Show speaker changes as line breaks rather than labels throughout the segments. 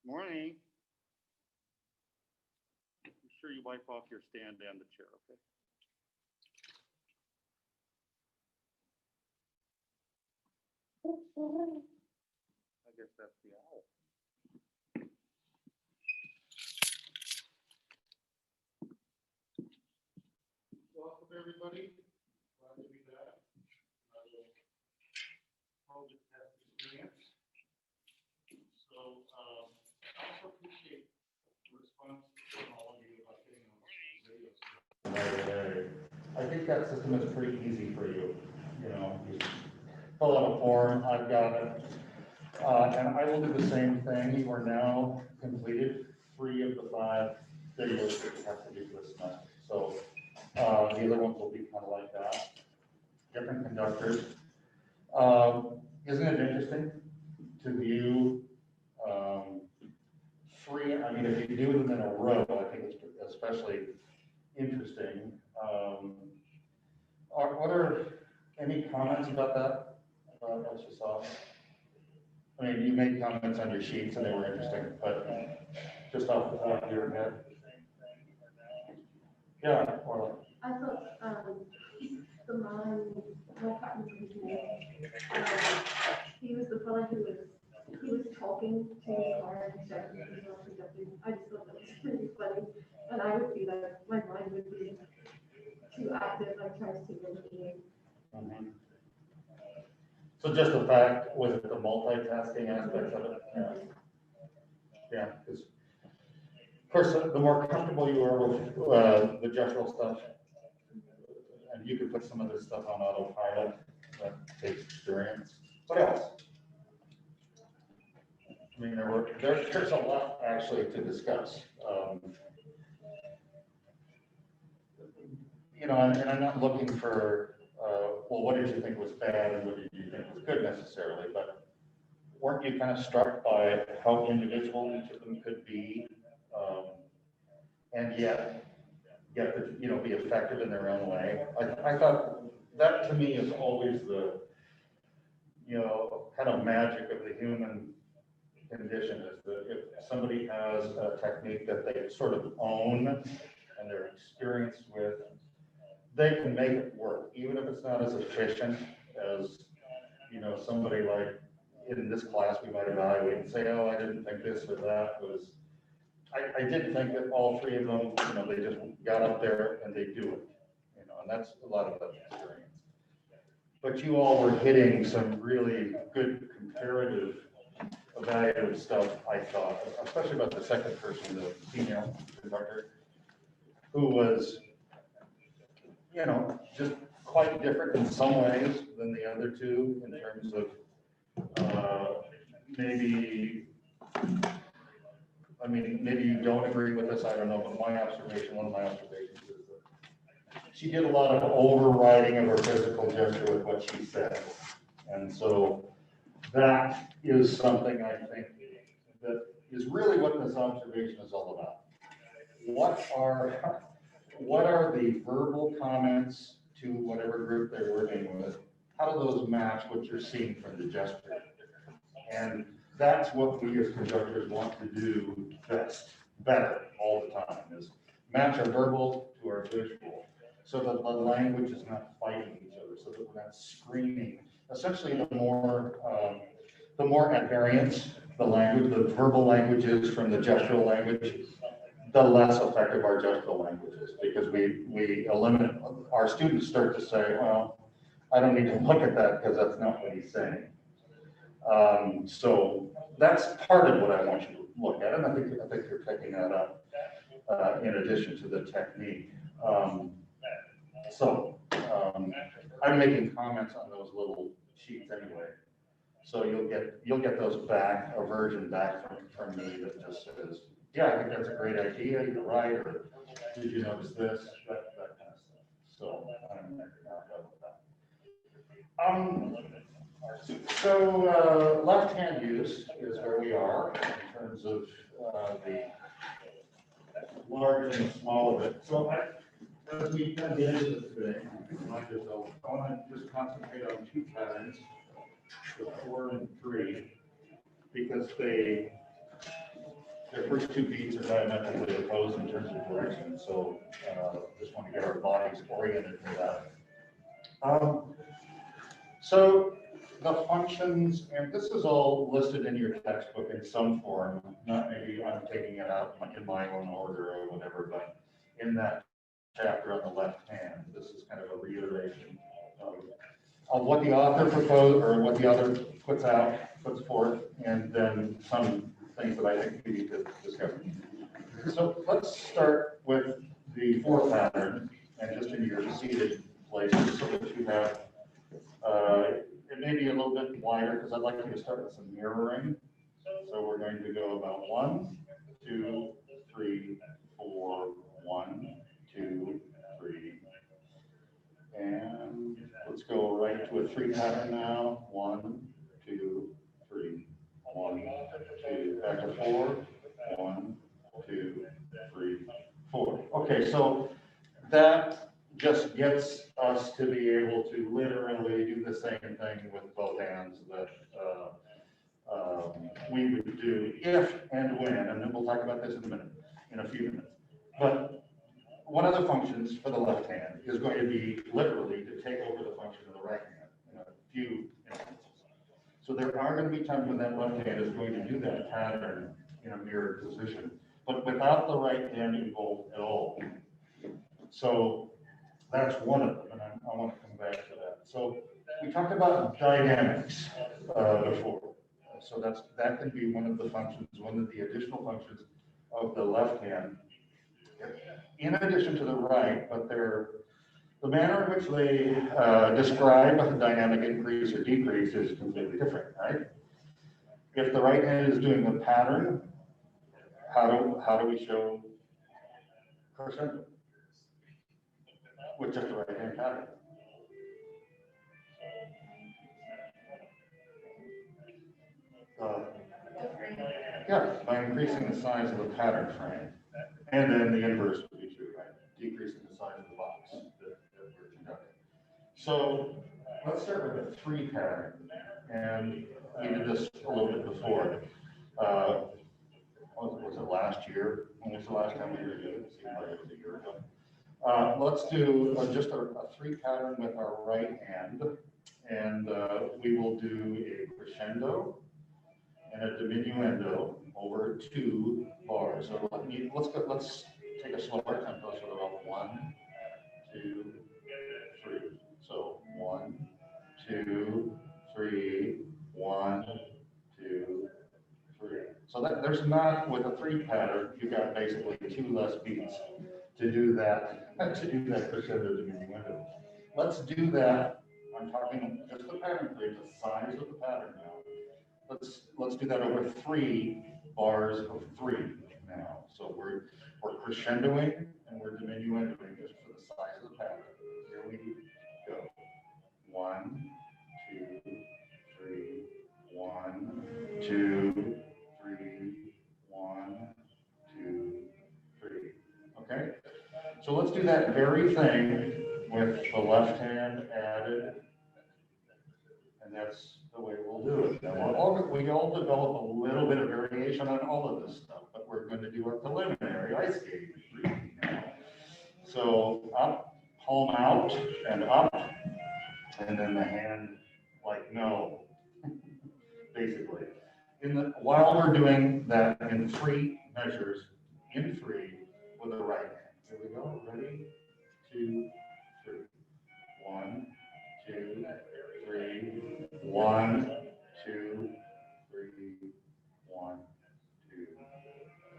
Morning. Be sure you wipe off your stand and the chair, okay? I guess that's the owl. Welcome, everybody. Glad to be back. I will hold the test experience. So, I also appreciate the response from all of you about getting on videos. I think that system is pretty easy for you. You know, you fill out a form, I've got it. And I will do the same thing. You are now completed 3 of the 5 videos that you have to do this semester. So, the other ones will be kind of like that, different conductors. Isn't it interesting to view 3? I mean, if you do them in a row, I think it's especially interesting. What are any comments about that? What you saw? I mean, you made comments on your sheets and they were interesting, but just off the top of your head. Yeah, Orla.
I thought the man, what happened to his name? He was the fellow who was talking to our instructors and not conducting. I just thought that was really funny. And I would be like, my mind would be too active, like trying to communicate.
Mm-hmm. So just the fact, was it the multitasking aspects of it? Yeah. Yeah, because of course, the more comfortable you are with the gestural stuff, and you can put some of this stuff on autopilot, that takes experience. What else? I mean, there's a lot actually to discuss. You know, and I'm not looking for, well, what did you think was bad and what did you think was good necessarily, but weren't you kind of struck by how individual each of them could be, and yet you know, be effective in their own way? I thought that to me is always the, you know, kind of magic of the human condition, is that if somebody has a technique that they sort of own and they're experienced with, they can make it work, even if it's not as efficient as, you know, somebody like in this class we might evaluate and say, oh, I didn't think this or that was, I did think that all 3 of them, you know, they just got up there and they do it, you know, and that's a lot of that experience. But you all were hitting some really good comparative evaluative stuff, I thought, especially about the second person, the female conductor, who was, you know, just quite different in some ways than the other 2 in terms of maybe, I mean, maybe you don't agree with this, I don't know, but my observation, one of my observations is that she did a lot of overriding of her physical gesture with what she said. And so that is something I think that is really what this observation is all about. What are the verbal comments to whatever group they're working with? How do those match what you're seeing from the gesture? And that's what we as conductors want to do better all the time, is match our verbal to our visual, so that the language is not fighting each other, so that we're not screaming. Essentially, the more at variance the language, the verbal language is from the gestural language, the less effective our gestural language is, because we eliminate, our students start to say, well, I don't need to look at that because that's not what he's saying. So that's part of what I want you to look at, and I think you're picking that up in addition to the technique. I'm making comments on those little sheets anyway. So you'll get those back, a version back from me that just says, yeah, I think that's a great idea, you're right, or did you notice this, that kind of stuff. So I'm not with that. So left-hand use is where we are in terms of the large and small of it. So as we kind of get into this today, I want to just concentrate on 2 patterns, the 4 and 3, because they their first two beats are diametrically opposed in terms of direction, so just want to get our bodies oriented for that. So the functions, and this is all listed in your textbook in some form, not maybe I'm taking it out in my own order or whatever, but in that chapter on the left hand, this is kind of a reiteration of what the author proposed, or what the author puts forth, and then some things that I think we need to discuss. So let's start with the 4 pattern, and just in your seated places, so that you have, it may be a little bit wider, because I'd like you to start with some mirroring. So we're going to go about 1, 2, 3, 4, 1, 2, 3. And let's go right to a 3 pattern now. 1, 2, 3, 1, 2, back to 4, 1, 2, 3, 4. Okay, so that just gets us to be able to literally do the same thing with both hands that we would do if and when, and then we'll talk about this in a few minutes. But one of the functions for the left hand is going to be literally to take over the function of the right hand in a few instances. So there are going to be times when that left hand is going to do that pattern in a mirrored position, but without the right hand involved at all. So that's one of them, and I want to come back to that. So we talked about dynamics before. So that can be one of the functions, one of the additional functions of the left hand, in addition to the right, but the manner in which they describe a dynamic increase or decrease is completely different, right? If the right hand is doing the pattern, how do we show crescendo with just the right hand pattern? Yeah, by increasing the size of the pattern frame. And then the inverse would be true, right? Decreasing the size of the box that we're conducting. So let's start with a 3 pattern. And we did this a little bit before. Was it last year? When was the last time we did it? It seemed like it was a year ago. Let's do just a 3 pattern with our right hand. And we will do a crescendo and a diminuendo over 2 bars. So let's take a slower tempo, sort of about 1, 2, 3. So 1, 2, 3, 1, 2, 3. So that there's not, with a 3 pattern, you've got basically 2 less beats to do that crescendo diminuendo. Let's do that. I'm talking just the pattern plate, the size of the pattern now. Let's do that over 3 bars of 3 now. So we're crescendoing and we're diminuendoing just for the size of the pattern. Here we go. 1, 2, 3, 1, 2, 3, 1, 2, 3. Okay? So let's do that very thing with the left hand added. And that's the way we'll do it. Now, we all develop a little bit of variation on all of this stuff, but we're going to do our preliminary ice skating routine now. So up, palm out, and up, and then the hand like no, basically. While we're doing that in 3 measures, in 3 with the right hand. Here we go. Ready? 2, 3. 1, 2, 3. 1, 2, 3. 1, 2,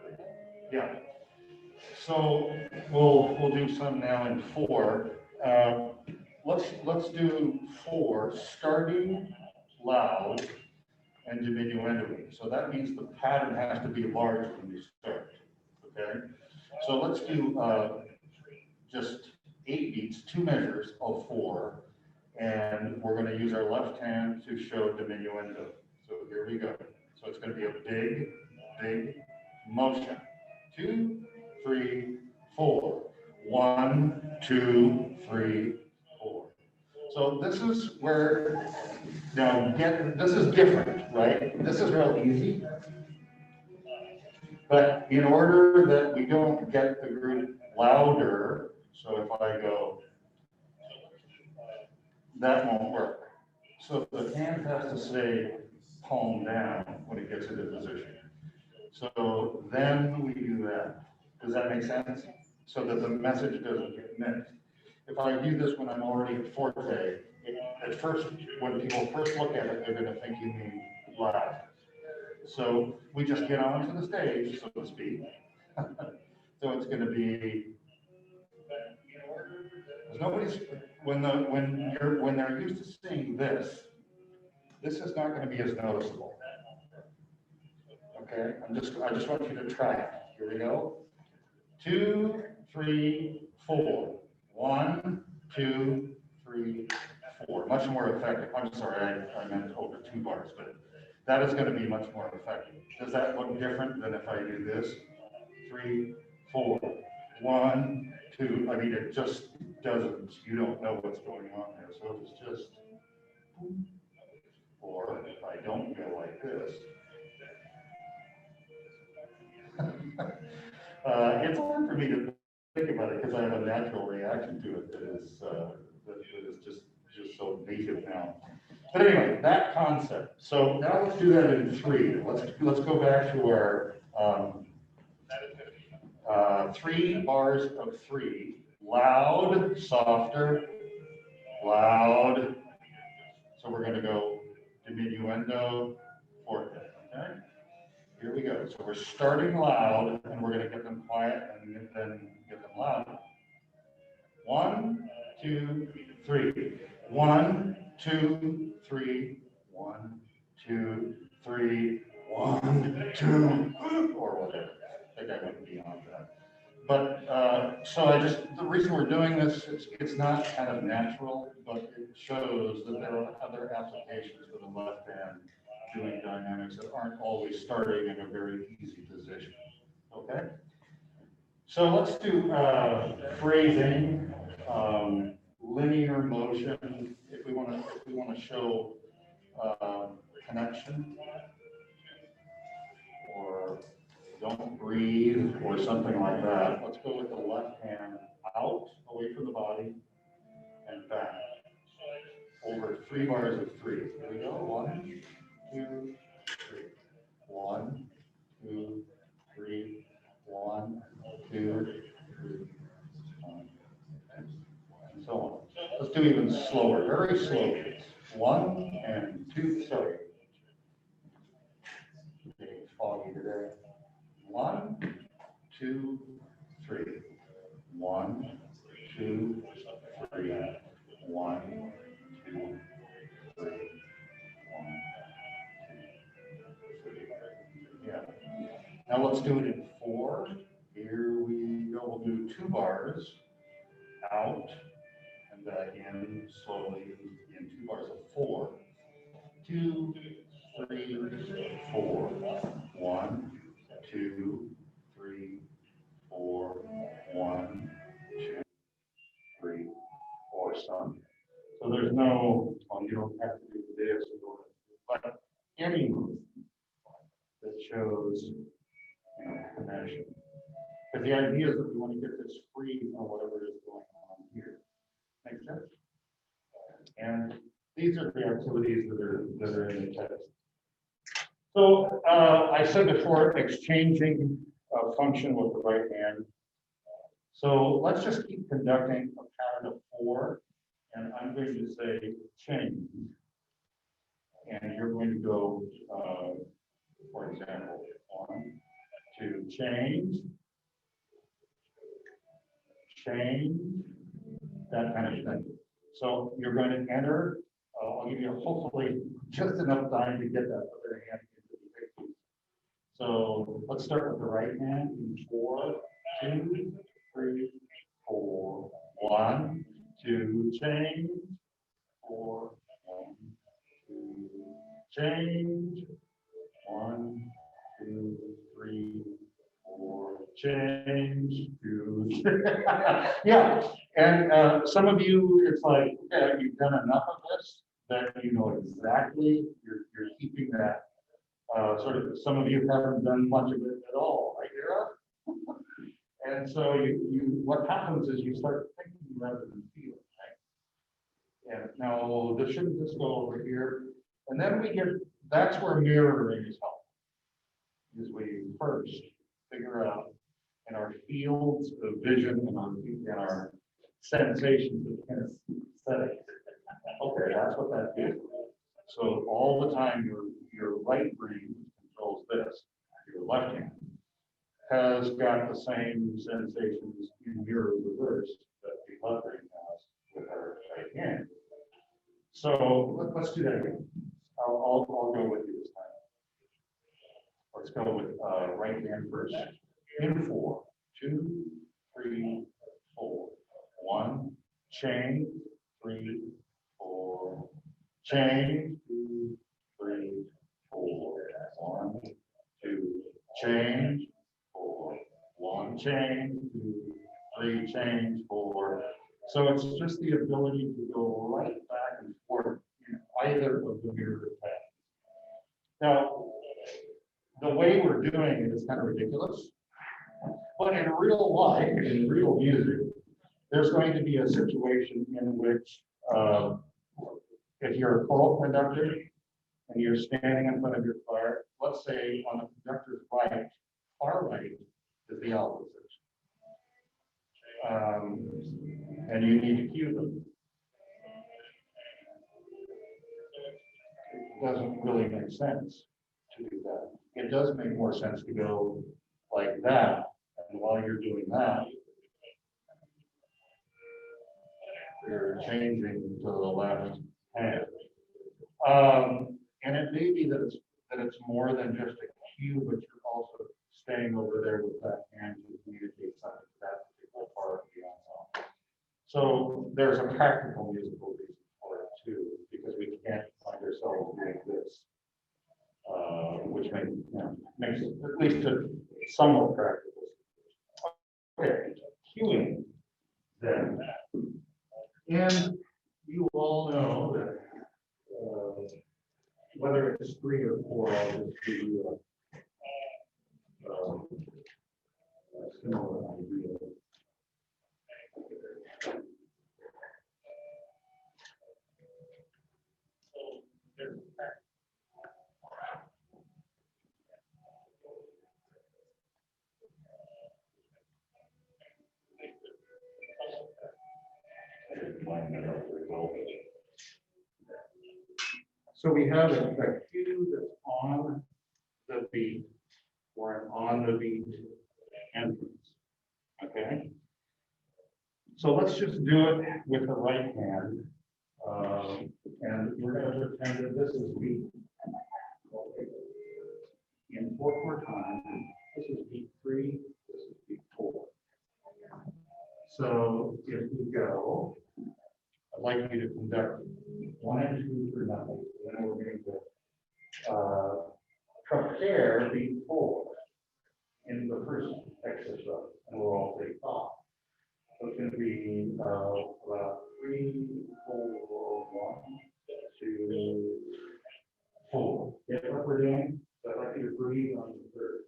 3. Yeah. So we'll do some now in 4. Let's do 4, starting loud and diminuendoing. So that means the pattern has to be large when we start. Okay. So let's do just 8 beats, 2 measures of 4. And we're going to use our left hand to show diminuendo. So here we go. So it's going to be a big, big motion. 2, 3, 4. 1, 2, 3, 4. So this is where, now this is different, right? This is real easy. But in order that we don't get the group louder, so if I go, that won't work. So the hand has to stay palm down when it gets into position. So then we do that. Does that make sense? So that the message doesn't get mixed. If I do this when I'm already at forte, at first, when people first look at it, they're gonna think you mean loud. So we just get onto the stage, so to speak. So it's gonna be, nobody's, when they're used to seeing this is not gonna be as noticeable. Okay, I just want you to try it. Here we go. 2, 3, 4. 1, 2, 3, 4. Much more effective. I'm sorry, I meant over 2 bars, but that is going to be much more effective. Does that look different than if I do this? 3, 4. 1, 2. I mean, it just doesn't. You don't know what's going on there. So it's just, or if I don't go like this. It's hard for me to think about it because I have a natural reaction to it that is just so native now. But anyway, that concept. So now let's do that in 3. Let's go back to our 3 bars of 3. Loud, softer, loud. So we're going to go diminuendo, forte. Okay. Here we go. So we're starting loud, and we're going to get them quiet and then get them loud. 1, 2, 3. 1, 2, 3. 1, 2, 3. 1, 2, or whatever. I think I went beyond that. But so the reason we're doing this, it's not kind of natural, but it shows that there are other applications for the left hand doing dynamics that aren't always starting in a very easy position. Okay? So let's do phrasing, linear motion, if we want to show connection, or don't breathe, or something like that. Let's go with the left hand out, away from the body, and back. Over 3 bars of 3. Here we go. 1, 2, 3. 1, 2, 3. 1, 2, 3. 1, and so on. Let's do even slower, very slowly. 1 and 2, sorry. It's foggy today. 1, 2, 3. 1, 2, 3. 1, 2, 3. 1, 2, 3. Yeah. Now let's do it in 4. Here we go. We'll do 2 bars out and back in slowly in 2 bars of 4. 2, 3, 4. 1, 2, 3, 4. 1, 2, 3, 4. Some. So there's no, well, you don't have to do this, but any move that shows connection. But the idea is that we want to get this free from whatever is going on here. Make sense? And these are the activities that are in the text. So I said before, exchanging a function with the right hand. So let's just keep conducting a pattern of 4, and I'm going to say change. And you're going to go, for example, 1, 2, change, that kind of thing. So you're going to enter, I'll give you hopefully just enough time to get that other hand into the picture. So let's start with the right hand in 4, 2, 3, 4, 1, 2, change, 4, 1, 2, change, 1, 2, 3, 4, change, 2. Yeah, and some of you, it's like, okay, you've done enough of this that you know exactly, you're keeping that sort of, some of you haven't done much of it at all. I era. And so what happens is you start thinking rather than feeling, right? And now this shouldn't just go over here. And then that's where mirroring is helpful. Is we first figure out in our fields of vision and our sensations of kinesthetic. Okay, that's what that is. So all the time your right brain controls this, your left hand has got the same sensations in mirror reverse that the left brain has with our right hand. So let's do that again. I'll go with you this time. Let's go with right hand first. In 4, 2, 3, 4. 1, chain, 3, 4. Chain, 2, 3, 4. 1, 2, chain, 4. 1, chain, 2, 3, chain, 4. So it's just the ability to go right back and forth in either of the mirror paths. Now, the way we're doing it is kind of ridiculous, but in real life, in real music, there's going to be a situation in which if you're a choral conductor and you're standing in front of your choir, let's say on the conductor's right, far right is the alto section. And you need to cue them. It doesn't really make sense to do that. It does make more sense to go like that, and while you're doing that, you're changing to the left hand. And it may be that it's more than just a cue, but you're also staying over there with that hand to communicate something to that particular part of the ensemble. So there's a practical musical reason for it too, because we can't find ourselves doing this, which makes it at least a somewhat practical. Okay, cueing then. And you all know that whether it's 3 or 4, I'll just give you a similar idea. So we have a cue that's on the beat or an on the beat entrance. Okay. So let's just do it with the right hand. And we're going to pretend that this is beat in 4/4 time. This is beat 3, this is beat 4. So if we go, I'd like you to conduct 1 and 2 for nothing. Then we're going to prepare beat 4 in the first exercise, and we'll all take off. So it's going to be about 3, 4, 1, 2, 4. Get what we're doing? So I'd like you to breathe on the third.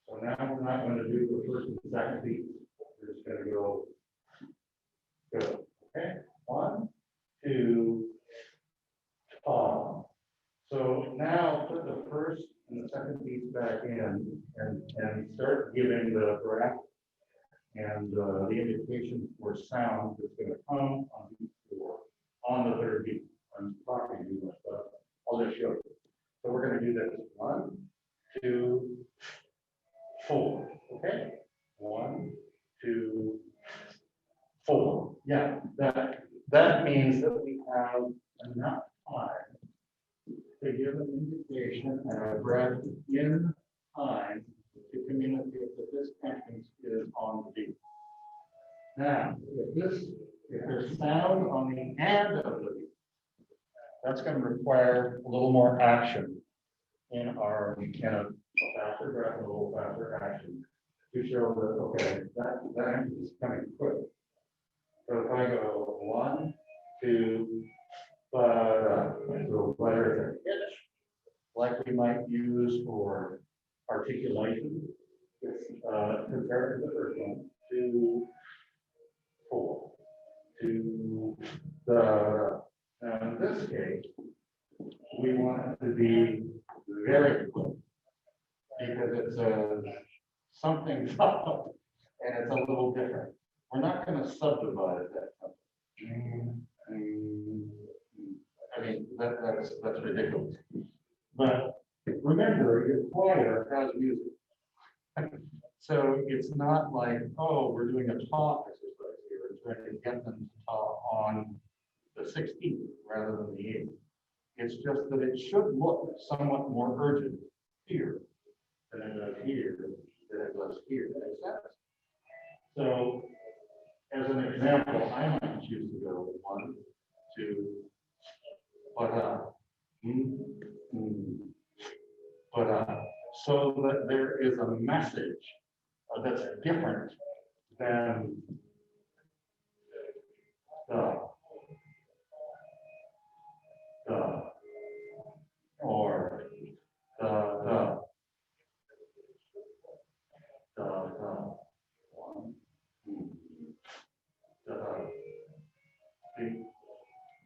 So now we're not going to do the first and second beat. We're just going to go. Okay. 1, 2, so now put the first and the second beats back in and start giving the breath and the indication for sound that's going to come on beat 4 on the third beat. I'm talking too much, but I'll just show you. So we're going to do this 1, 2, 4. Okay. 1, 2, 4. Yeah, that means that we have enough time to give an indication and a breath in time to communicate that this entrance is on the beat. Now, if there's sound on the end of the beat, that's going to require a little more action in a faster breath, a little faster action to show that, okay, that entrance is coming quick. So if I go 1, 2, so whether it's a pitch, like we might use for articulation, compared to the first one, 2, 4, to the, now in this case, we want it to be very close, because it's a something top, and it's a little different. We're not gonna subdivide that. I mean, that's ridiculous. But remember, your choir has music. So it's not like, oh, we're doing a talk exercise here. It's trying to get them to talk on the 16th rather than the 8th. It's just that it should look somewhat more urgent here than it does here, than it does here. Makes sense? So, as an example, I might choose to go 1, 2, so that there is a message that's different than the, or the, one, the.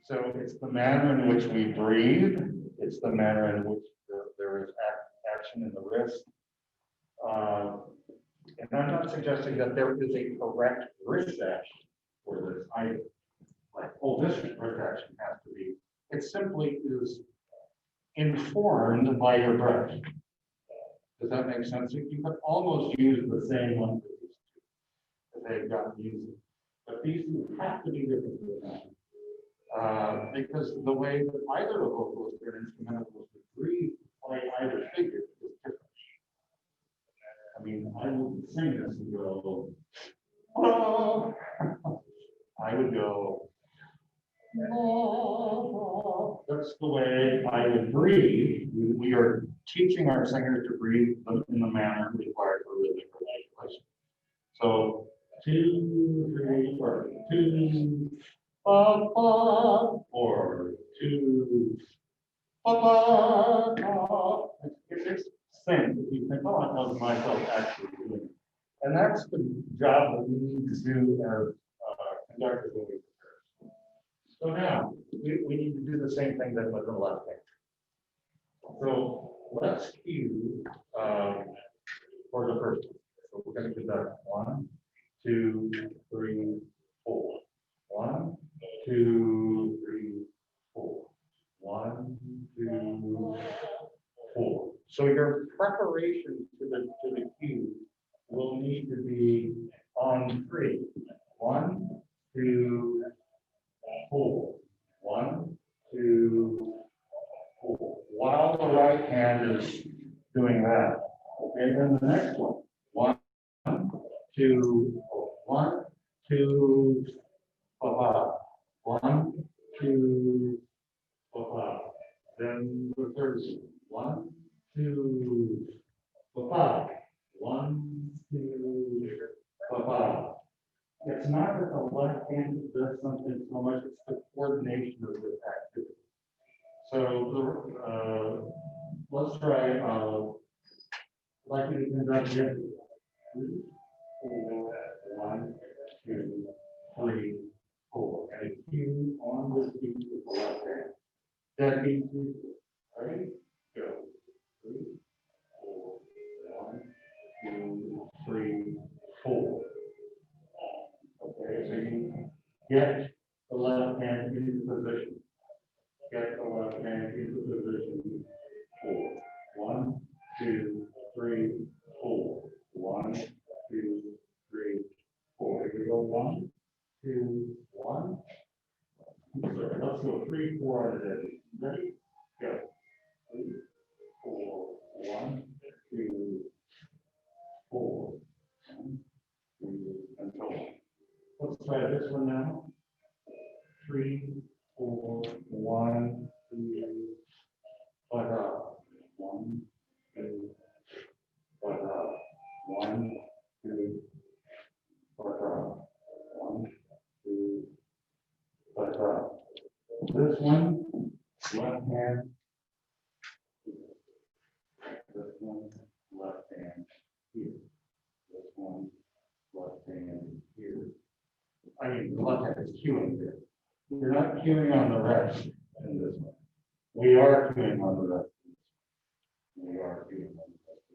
So it's the manner in which we breathe. It's the manner in which there is action in the wrist. And I'm not suggesting that there is a correct wrist action for this either. Like, oh, this wrist action has to be. It simply is informed by your breath. Does that make sense? You could almost use the same one for these two, that they've got music. But these two have to be different than that. Because the way that either a vocalist or an instrumentalist would breathe by either figure is different. I mean, I wouldn't sing this and go, oh. I would go, oh. That's the way I would breathe. We are teaching our singers to breathe in the manner required for rhythmic articulation. So 2, 3, 4, 2, or 2, it makes sense if you think, oh, I know myself actually doing it. And that's the job that we need to do as conductors when we prepare. So now we need to do the same thing that with the left hand. So let's cue for the first one. So we're going to do that 1, 2, 3, 4. 1, 2, 3, 4. 1, 2, 4. So your preparation to the cue will need to be on 3. 1, 2, 4. 1, 2, 4. While the right hand is doing that. Okay, then the next one. 1, 2, 4. 1, 2, 4. 1, 2, 4. Then the third one. 1, 2, 4. 1, 2, 4. It's not that the left hand does something so much, it's the coordination of this activity. So let's try, like you to conduct it. 2, 4, 1, 2, 3, 4. And a cue on the beat with the left hand. That means, ready? Go. 3, 4, 1, 2, 3, 4. Okay, so you get the left hand into position. Get the left hand into position. 4. 1, 2, 3, 4. 1, 2, 3, 4. Here we go. 1, 2, 1. Let's go 3, 4 out of it. Ready? Go. 3, 4, 1, 2, 4. 1, 2, and so on. Let's try this one now. 3, 4, 1, 2, 1, 2, 1, 2, 1, 2, this one, left hand. This one, left hand here. I mean, the left hand is cueing here. You're not cueing on the rest in this one. We are cueing on the rest. We are cueing on the rest.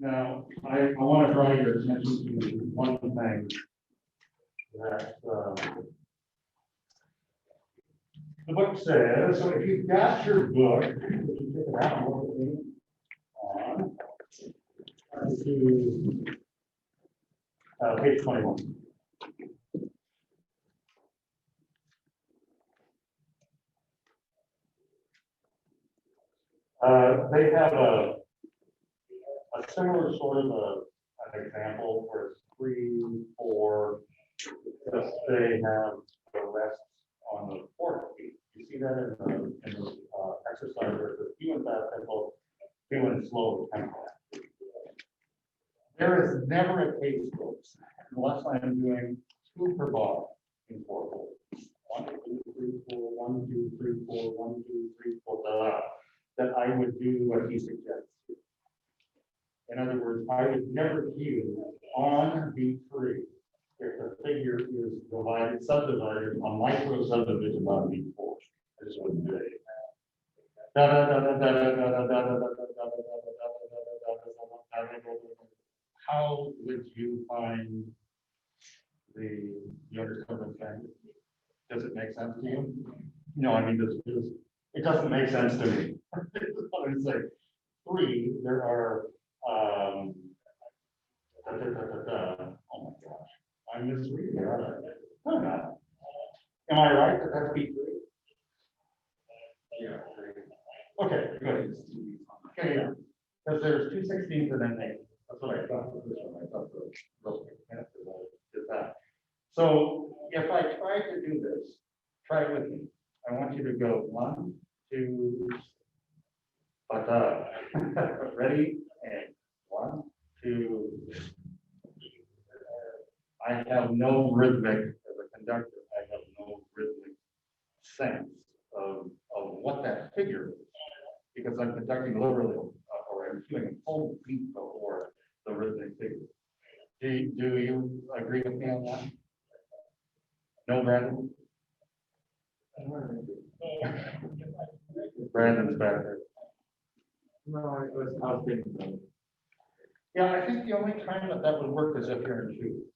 Now, I want to draw your attention to one thing that the book says. So if you've got your book, you can take it out and look at me on to page 21. They have a similar sort of an example where it's 3, 4, just they have the rest on the fourth beat. You see that in the exercise where it's cue and fast tempo, cue and slow tempo. There is never a case, folks, unless I am doing 2 per bar in 4/4. 1, 2, 3, 4, 1, 2, 3, 4, 1, 2, 3, 4, that I would do what he suggests. In other words, I would never cue on beat 3 if the figure is divided, subdivided, a micro subdivision on beat 4. I just wouldn't do it. How would you find you understand what I'm saying? Does it make sense to you? No, I mean, it doesn't make sense to me. I would say 3, there are, oh my gosh, I'm misreading it, aren't I? No, I'm not. Am I right that that's beat 3? Yeah. Okay, good. Okay, yeah. Because there's 2 16ths and then 8. That's what I thought for this one. I thought the real quick did that. So if I try to do this, try it with me. I want you to go 1, 2, ready? And 1, 2. I have no rhythmic, as a conductor, I have no rhythmic sense of what that figure is, because I'm conducting literally, or I'm doing a full beat before the rhythmic figure. Do you agree with me on that? No, Brandon? Brandon's back there.
No, I was thinking about it.
Yeah, I think the only time that would work is if you're in 2.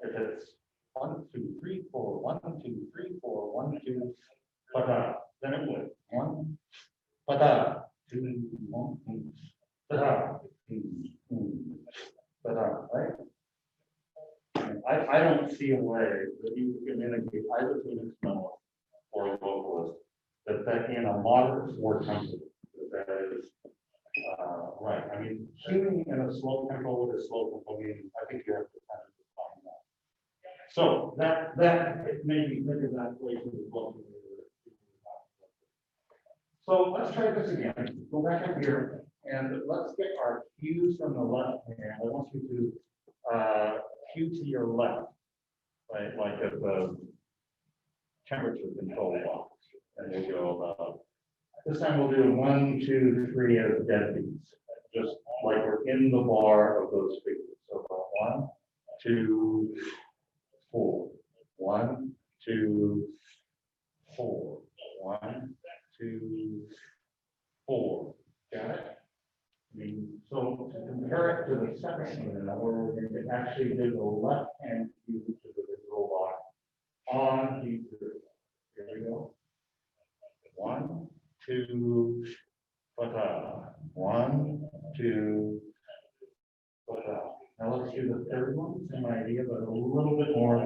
If it's 1, 2, 3, 4, 1, 2, 3, 4, 1, 2, then it would. 1, 2, 1, right? I don't see a way that you can communicate either to an instrumentalist or a vocalist that in a moderate 4 tempo, that is right. I mean, tuning in a slow tempo with a slow tempo meaning, I think you have to kind of define that. So that maybe that place is what we were. So let's try this again. Go back up here and let's get our cues from the left hand. I want you to cue to your left, right? Like at the temperature control box. And we'll go this time we'll do 1, 2, 3 as dead beats, just like we're in the bar of those figures. So 1, 2, 4. 1, 2, 4. 1, 2, 4. Got it? I mean, so to compare it to the second one, where we're going to actually do the left hand cue to the visual box on beat 3. Here we go. 1, 2, 1, 2, Now let's do the third one. Same idea, but a little bit more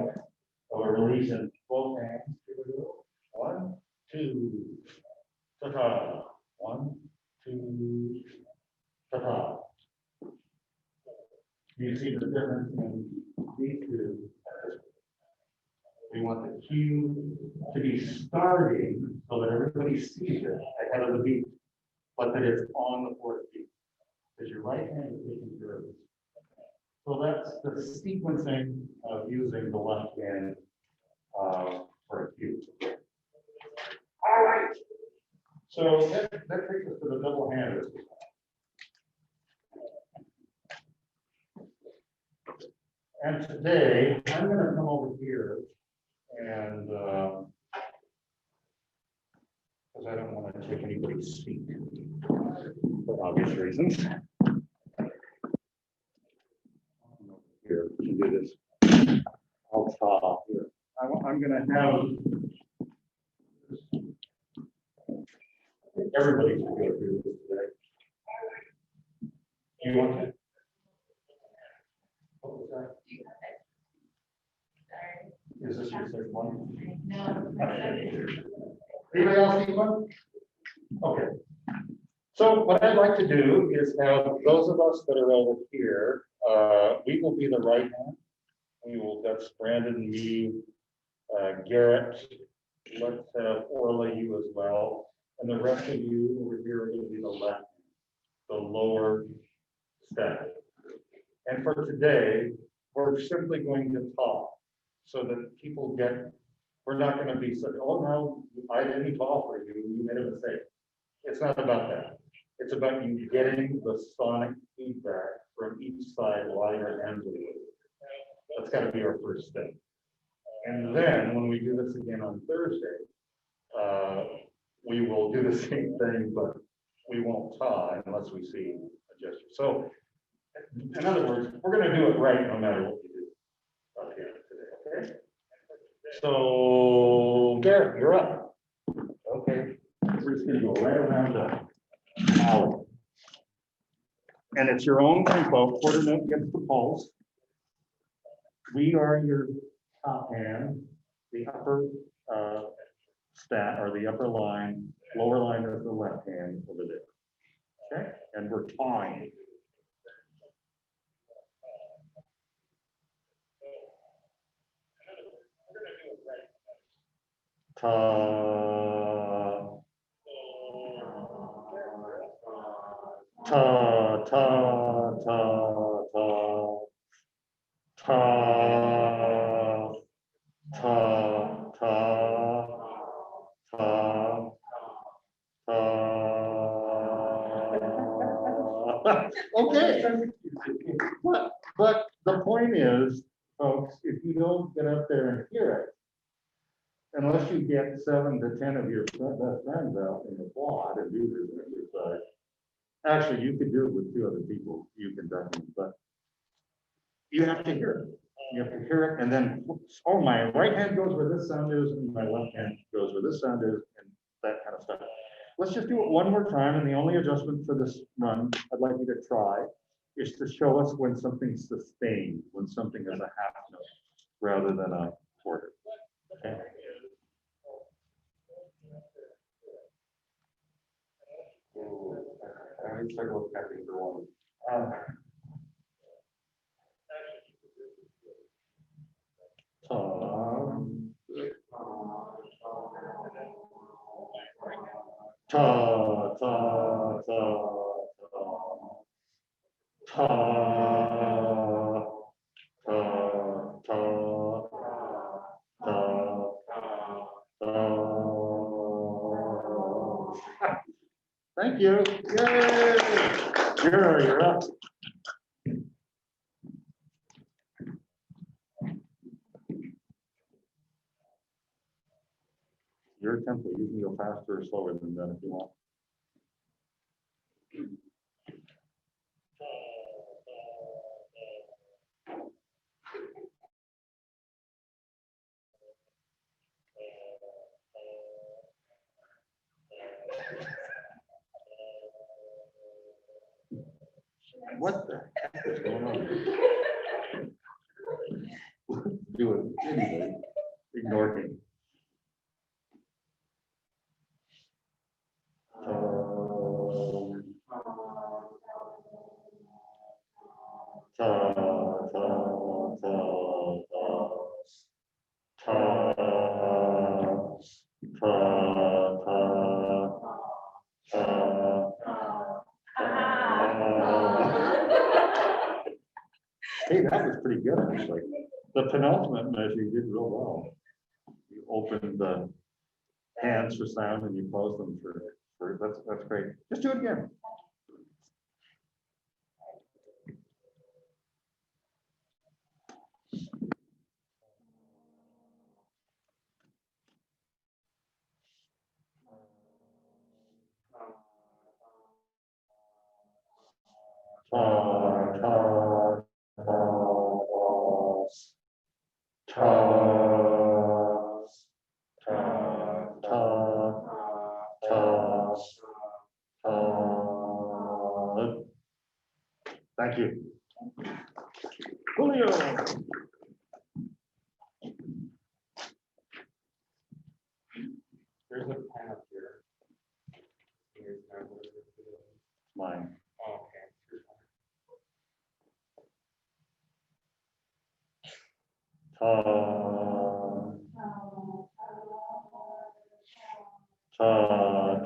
of a release in both hands. Here we go. 1, 2, 1, 2, You see the difference in these 2. We want the cue to be starting so that everybody sees it ahead of the beat, but that it's on the 4th beat. Because your right hand is taking care of this. So that's the sequencing of using the left hand for a cue. All right. So that takes us to the double handed. And today, I'm gonna come over here and, because I don't want to take anybody's seat for obvious reasons. Here, we can do this. I'll stop here. I'm gonna have. Everybody should go through this today. You want to? What was that? Is this your third one?
No.
Anybody else need one? Okay. So what I'd like to do is have those of us that are over here, we will be the right hand. We will, that's Brandon, me, Garrett. Let's have Orla, you as well. And the rest of you over here are going to be the left, the lower staff. And for today, we're simply going to talk so that people get, we're not going to be such, oh, no, I didn't fall for you, you made a mistake. It's not about that. It's about you getting the sonic feedback from each side while you're handling it. That's got to be our first step. And then when we do this again on Thursday, we will do the same thing, but we won't tie unless we see a gesture. So in other words, we're going to do it right no matter what we do up here today, okay? So Garrett, you're up. Okay, we're just going to go right around the alley. And it's your own tempo, quarter note against the pulse. We are your top hand, the upper stat or the upper line, lower line is the left hand over there. Okay, and we're tawing. Ta, ta, ta, ta, ta, ta, ta, ta, ta, ta. Okay, but the point is, folks, if you don't get up there and hear it, unless you get 7 to 10 of your best friends out in the quad and do this exercise, actually, you could do it with 2 other people, you can definitely, but you have to hear it. You have to hear it, and then, oh, my right hand goes where this sound is, and my left hand goes where this sound is, and that kind of stuff. Let's just do it one more time, and the only adjustment for this run I'd like you to try is to show us when something's sustained, when something is a half note rather than a quarter. Okay. I would struggle with copying for one. Ta, ta, ta, ta, ta, ta, ta, ta. Thank you. Yay! You're up. Your tempo, you can go faster or slower than that if you want. What the heck is going on? Do it anyway. Ignore me. Ta, ta, ta, ta, ta, ta, ta, Hey, that was pretty good, actually. The penultimate measure, you did real well. You opened the hands for sound and you closed them for that's great. Just do it again. ta, ta, ta, thank you. Julio.
There's a pen up here. Here's my word.
Mine.
Oh, okay. Here's one.
Ta,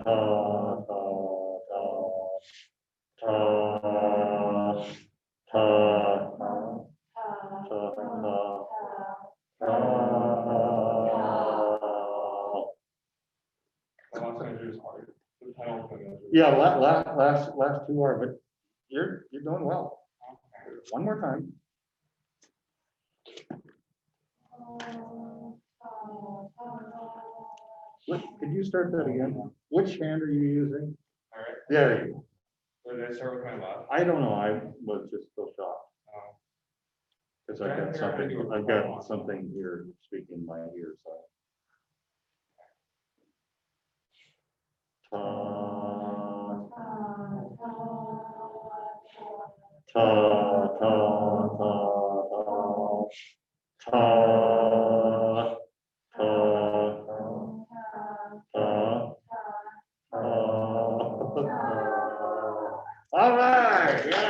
ta, ta, ta, ta, ta, ta,
The last one I drew is hard. The penultimate one.
yeah, last two are, but you're doing well.
Okay.
One more time. Could you start that again? Which hand are you using?
All right.
There you go.
So did I start with my left?
I don't know, I was just so shocked,
Oh,
because I've got something here speaking in my ear, so. Ta, ta, ta, ta, ta, ta, ta, all right, yeah.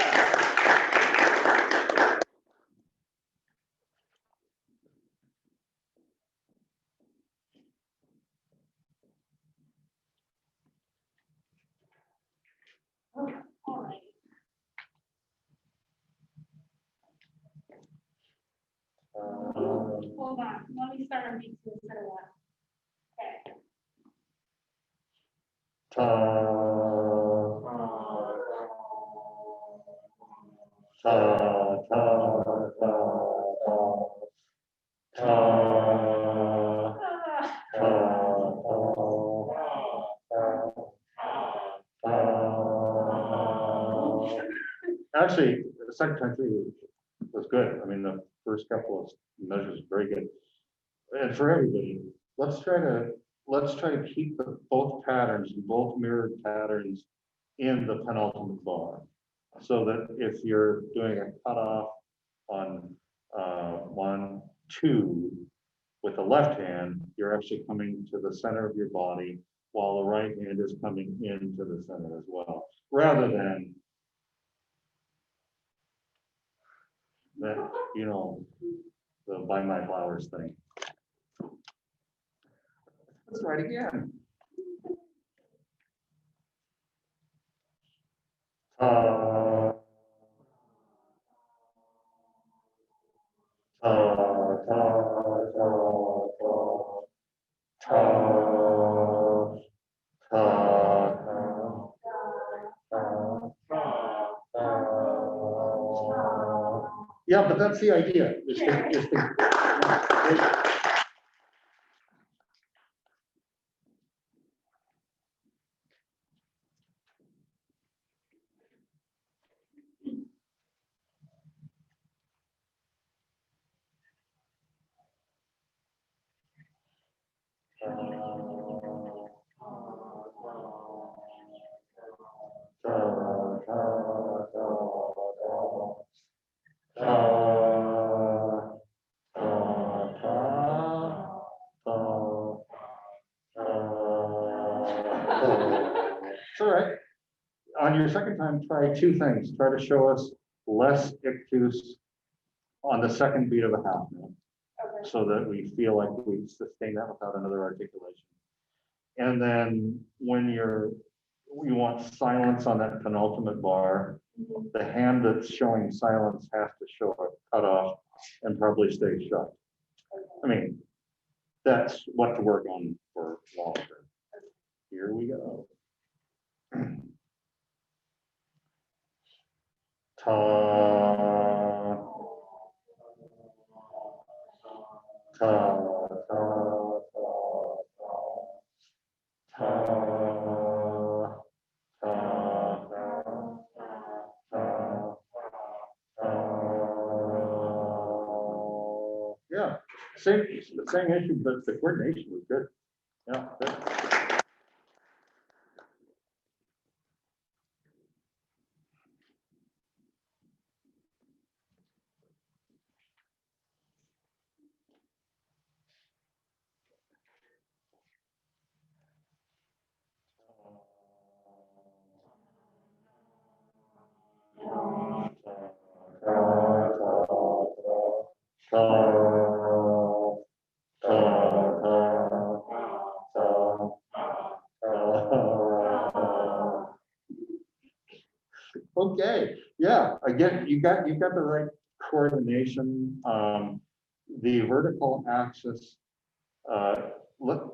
All right. Hold on, let me start on beat two instead of one. Okay.
Ta, ta, ta, ta, actually, the second time through was good. I mean, the first couple of measures were very good. And for everybody, let's try to keep both patterns, both mirrored patterns in the penultimate bar. So that if you're doing a cutoff on 1, 2 with the left hand, you're actually coming to the center of your body while the right hand is coming into the center as well, rather than that, the buy my flowers thing. Let's try it again. Ta, ta, ta, ta, yeah, but that's the idea. It's all right. On your second time, try two things. Try to show us less ictus on the second beat of a half note,
Okay.
so that we feel like we sustain that without another articulation. And then when you want silence on that penultimate bar,
Mhm.
the hand that's showing silence has to show a cutoff and probably stay shut. I mean, that's what to work on for longer. Here we go. Ta, ta, ta, ta, ta, ta, ta, ta.
yeah, same issue, but the coordination was good. Yeah, good. Okay, yeah, again, you got the right coordination. The vertical axis,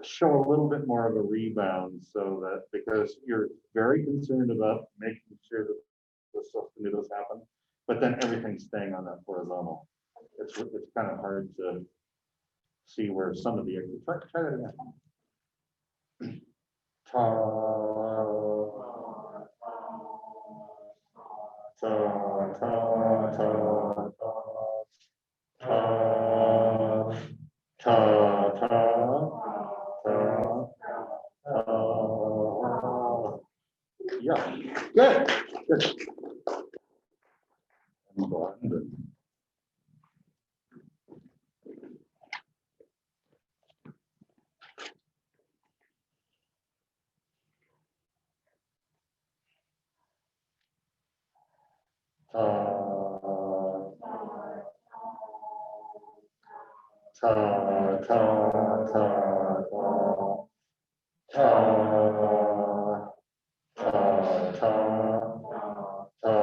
show a little bit more of a rebound so that, because you're very concerned about making sure that the sustainados happen, but then everything's staying on that horizontal. It's kind of hard to see where some of the, try that again. Ta, ta, ta, ta, ta, ta, ta, ta, yeah, good, good. Ta, ta, ta, ta, ta, ta, ta,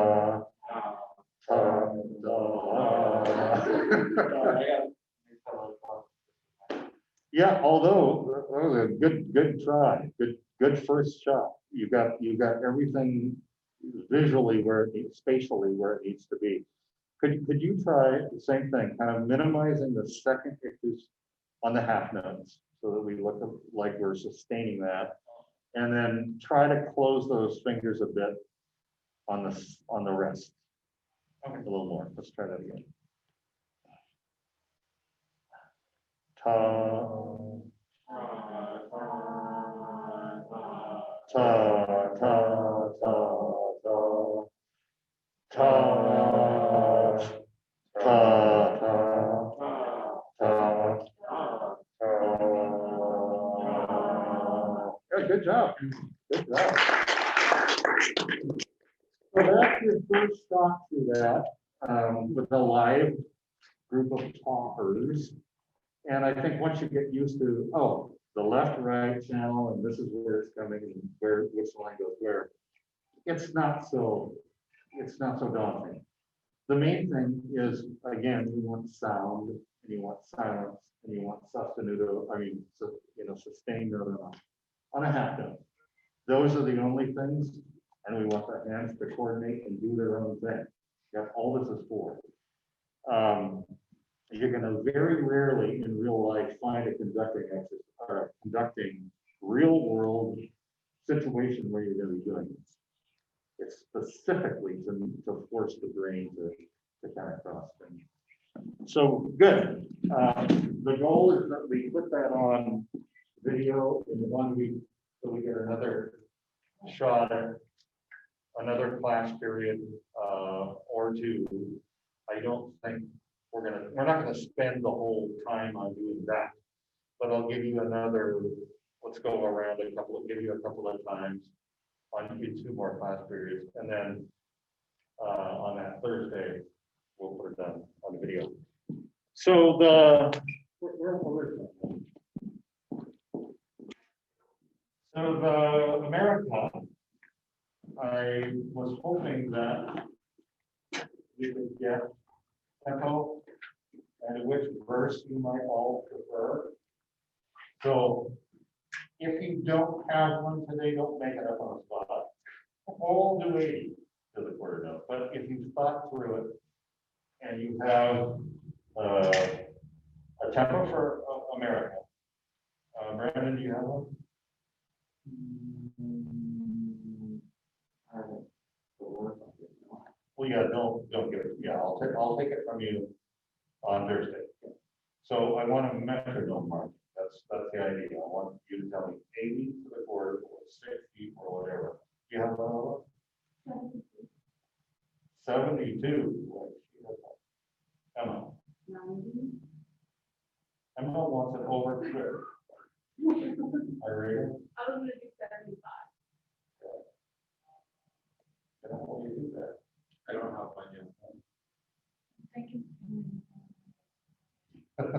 yeah, although that was a good try, good first shot. You got everything visually where it needs, spatially where it needs to be. Could you try the same thing, kind of minimizing the second ictus on the half notes so that we look like we're sustaining that, and then try to close those fingers a bit on the rest. Okay, a little more. Let's try that again. Ta, ta, ta, ta, ta, ta, ta, yeah, good job. Good job. So that's your first shot through that, with a live group of talkers. And I think once you get used to, oh, the left, right channel, and this is where it's coming and which line goes where, it's not so daunting. The main thing is, again, you want sound, and you want silence, and you want sostenuto, sustained note on a half note. Those are the only things, and we want the hands to coordinate and do their own thing. That's all this is for. You're going to very rarely in real life find a conducting real world situation where you're going to be doing this. It's specifically to force the brain to kind of cross things. So good. The goal is that we put that on video in 1 week, so we get another shot at another class period or two. I don't think we're not gonna spend the whole time on doing that, but I'll give you another. Let's go around give you a couple of times on 2 more class periods, and then on that Thursday we'll put it done on the video. So the America, I was hoping that we could get tempo and which verse you might all prefer. So if you don't have one today, don't make it up on the spot. All the way to the quarter note. But if you thought through it and you have a tempo for America, Brandon, do you have one? Well, yeah, don't give it. Yeah, I'll take it from you on Thursday. So I want a metronome mark. That's the idea. I want you to tell me 80 to the quarter or 60 or whatever. Do you have one of those? 72. What? Emma.
90.
Emma wants an over trip. Irene,
I was gonna do 75.
I don't want you to do that.
I don't have one yet.
Thank you.
Okay.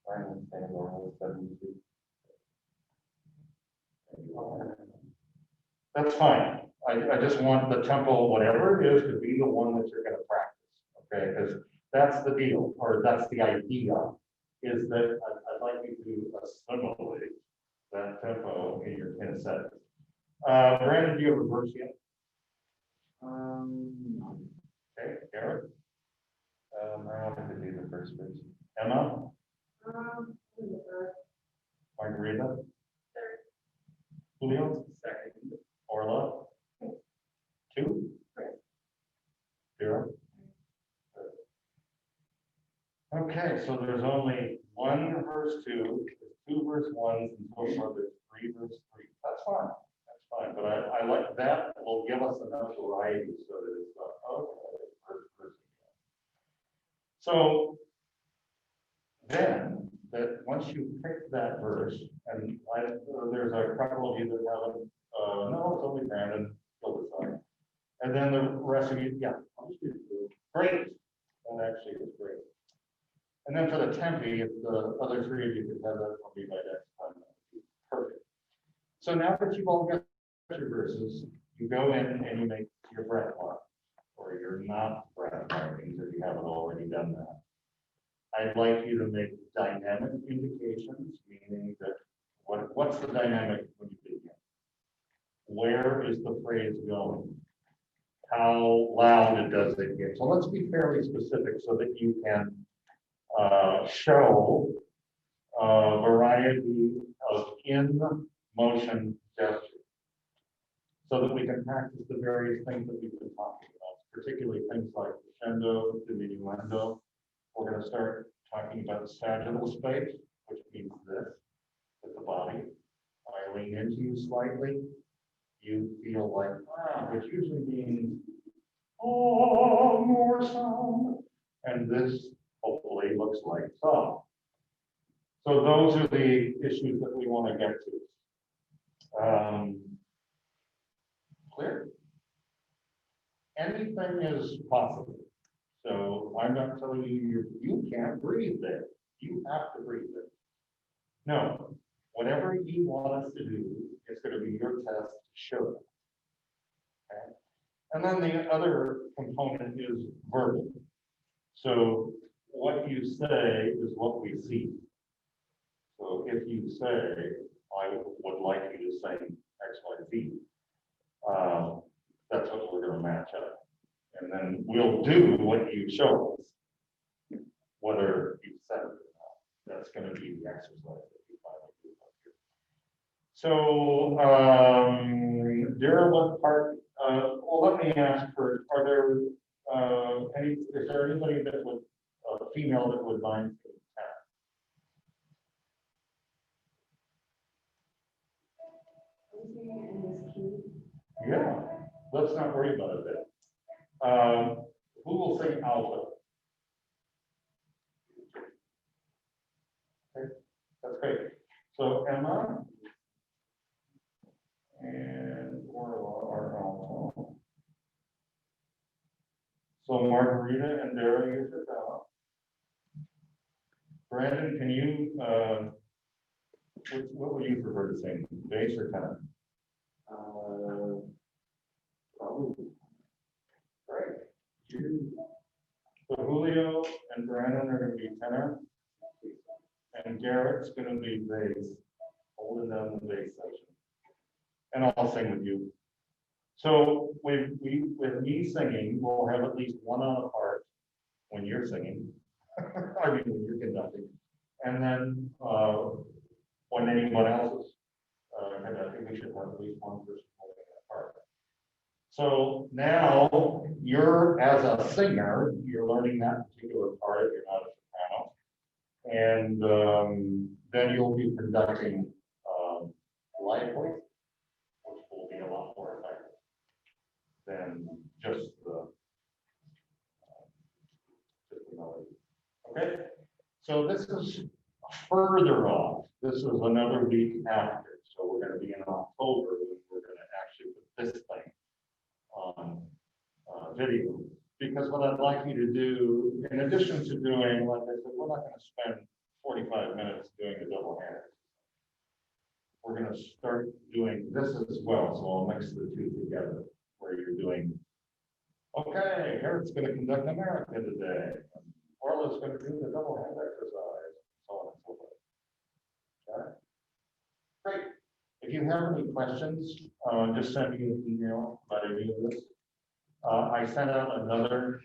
Fine, stand over 72. That's fine. I just want the tempo, whatever it is, to be the one that you're gonna practice, okay? Because that's the deal, or that's the idea, is that I'd like you to assimilate that tempo in your kinesthetic. Brandon, do you have a verse yet?
No.
Okay, Garrett,
I wanted to do the first verse.
Emma,
In the first,
Margarita,
third,
Julio,
Second.
Orla? 2?
Chris.
0? Okay, so there's only 1 verse 2, 2 verse 1s, and so far there's 3 verse 3. That's fine, but I like that, will give us enough variety so that it's not, okay, verse. So then, that once you pick that verse, and there's a couple of you that haven't, no, it's only Brandon, still decide. And then the rest of you, yeah, I'll just do it. Great, that actually is great. And then for the tempi, if the other 3 of you could have that for me by next time, that would be perfect. So now that you've all got your verses, you go in and you make your breath mark, or your not breath markings if you haven't already done that. I'd like you to make dynamic indications, meaning that what's the dynamic when you begin? Where is the phrase going? How loud does it get? So let's be fairly specific so that you can show a variety of in-motion gestures, so that we can practice the various things that we've been talking about, particularly things like crescendo, diminuendo. We're going to start talking about sagittal space, which means this, with the body. I lean into you slightly. You feel like, which usually means, oh, more sound. And this hopefully looks like so. So those are the issues that we want to get to. Clear? Anything is possible. So I'm not telling you you can't breathe there. You have to breathe there. No, whatever you want us to do, it's going to be your test to show it. Okay? And then the other component is verbal. So what you say is what we see. So if you say, I would like you to sing X, Y, Z, that's what we're going to match up. And then we'll do what you show us, whether you said it or not. That's going to be the exercise that we finally do up here. So, Dara, what part, well, let me ask for, are there is there anybody that would, female that would mind?
in this key.
Yeah, let's not worry about it then. Who will sing alto? Okay, that's great. So Emma and Orla are alto. So Margarita and Dara, you sit down. Brandon, can you, what would you prefer to sing, bass or tenor?
Probably.
Great. So Julio and Brandon are going to be tenor, and Garrett's going to be bass, holding down the bass section. And I'll sing with you. So with me singing, we'll have at least one on a part when you're singing. I mean, when you're conducting. And then when anyone else is conducting, we should have at least one person holding that part. So now you're, as a singer, you're learning that particular part, you're not a soprano. And then you'll be conducting live voice, which will be a lot more effective than just the melody. Okay, so this is further off. This is another week after. So we're going to be in October when we're going to actually put this thing on video. Because what I'd like you to do, in addition to doing, like I said, we're not going to spend 45 minutes doing a double hand. We're going to start doing this as well. So I'll mix the two together where you're doing, okay, Eric's going to conduct America today. Orla's going to do the double hand exercise, so on and so forth. Okay. Great. If you have any questions, just send me an email about any of this. I sent out another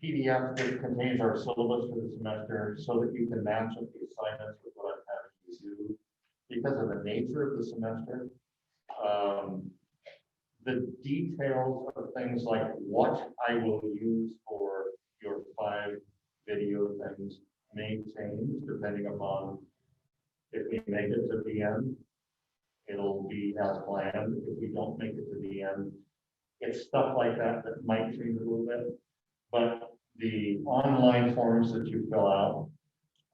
PDF that contains our syllabus for the semester so that you can match up the assignments with what I'm having you do. Because of the nature of the semester, the details of things like what I will use for your 5 video things may change depending upon if we make it to the end. It'll be as planned. If we don't make it to the end, it's stuff like that that might change a little bit. But the online forms that you fill out,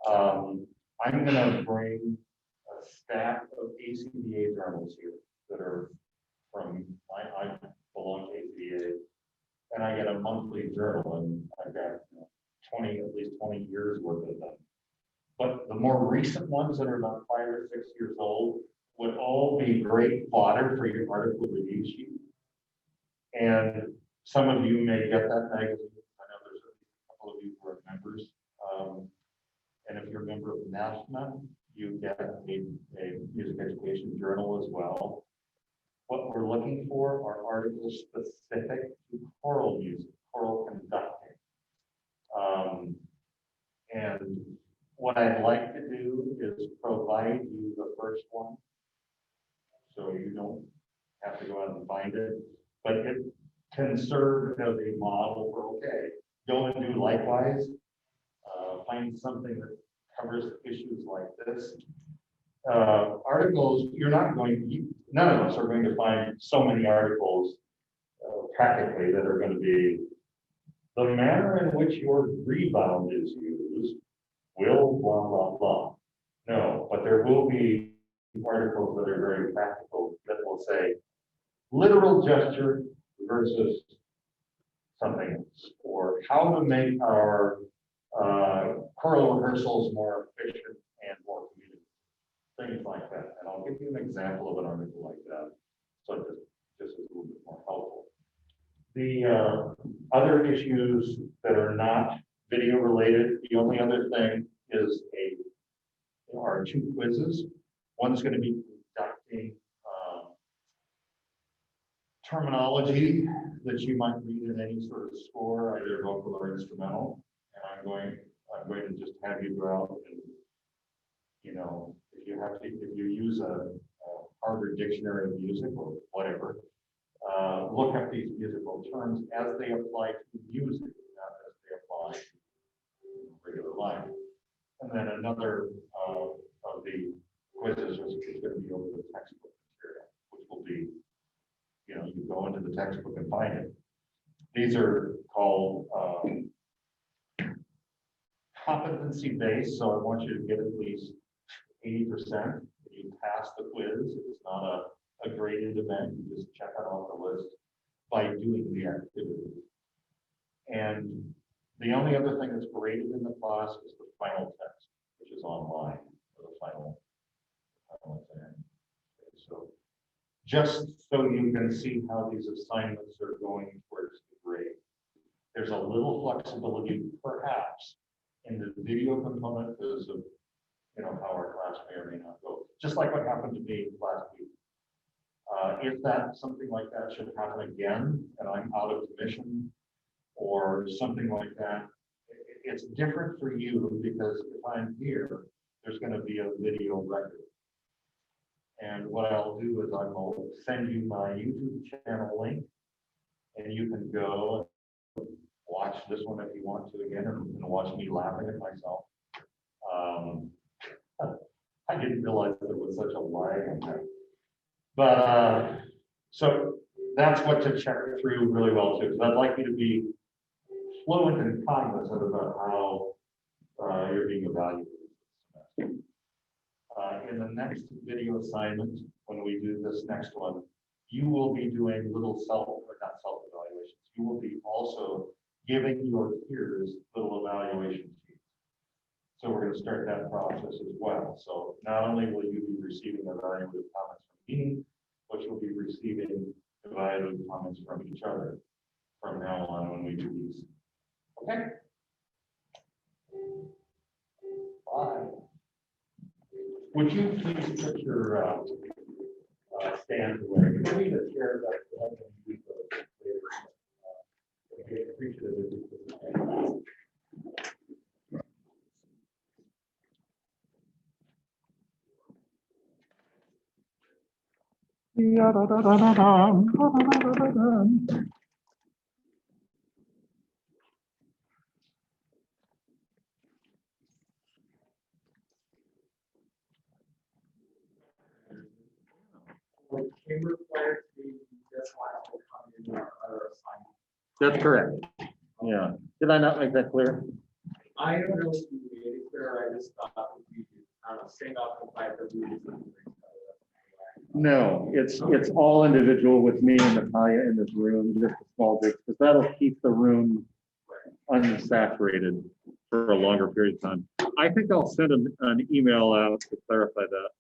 I'm going to bring a stack of ACBA journals here that are from, I belong to ACBA, and I get a monthly journal, and I've got 20, at least 20 years worth of them. But the more recent ones that are about 5 or 6 years old would all be great fodder for your article review sheet. And some of you may get that magazine. I know there's a couple of you who are members. And if you're a member of NASMA, you get a music education journal as well. What we're looking for are articles specific to choral music, choral conducting. And what I'd like to do is provide you the first one, so you don't have to go out and find it, but it can serve as a model for, okay, go and do likewise. Find something that covers issues like this. Articles, you're not going to, none of us are going to find so many articles practically that are going to be the manner in which your rebound is used will blah, blah, blah. No, but there will be articles that are very practical that will say literal gesture versus something else, or how to make our choral rehearsals more efficient and more communicative, things like that. And I'll give you an example of an article like that, so this is a little bit more helpful. The other issues that are not video related, the only other thing is are 2 quizzes. One's going to be conducting terminology that you might read in any sort of score, either vocal or instrumental. And I'm going to just have you go out and, if you use a Harvard Dictionary of Music or whatever, look up these musical terms as they apply to music, not as they apply to regular life. And then another of the quizzes is going to be over the textbook material, which will be, you go into the textbook and find it. These are called competency based, so I want you to get at least 80%. If you pass the quiz, it's not a graded event, you just check it off the list by doing the activity. And the only other thing that's graded in the class is the final test, which is online for the final exam. Okay, so just so you can see how these assignments are going towards the grade. There's a little flexibility, perhaps, in the video component because of how our class may or may not go. Just like what happened to me last week. If that something like that should happen again, and I'm out of commission or something like that, it's different for you because if I'm here, there's going to be a video record. And what I'll do is I will send you my YouTube channel link. And you can go and watch this one if you want to again, or you can watch me laughing at myself. I didn't realize there was such a lag in that. But, so that's what to check through really well too, because I'd like you to be fluent and cognizant about how you're being evaluated. In the next video assignment, when we do this next one, you will be doing little not self-evaluations. You will be also giving your peers little evaluation sheets. So we're going to start that process as well. So not only will you be receiving evaluative comments from me, but you'll be receiving evaluative comments from each other from now on when we do these. Okay? Bye. Would you please put your stand away? Maybe the chair that help them do those later. Okay, appreciate it.
Chamber players, this one will come in our other assignment.
That's correct. Yeah. Did I not make that clear?
I don't know if you made it clear, I just thought we, I don't know, staying off the fight that we.
No, it's all individual with me and Natalia in this room, just a small bit, because that'll keep the room unsaturated for a longer period of time. I think I'll send an email out to clarify that.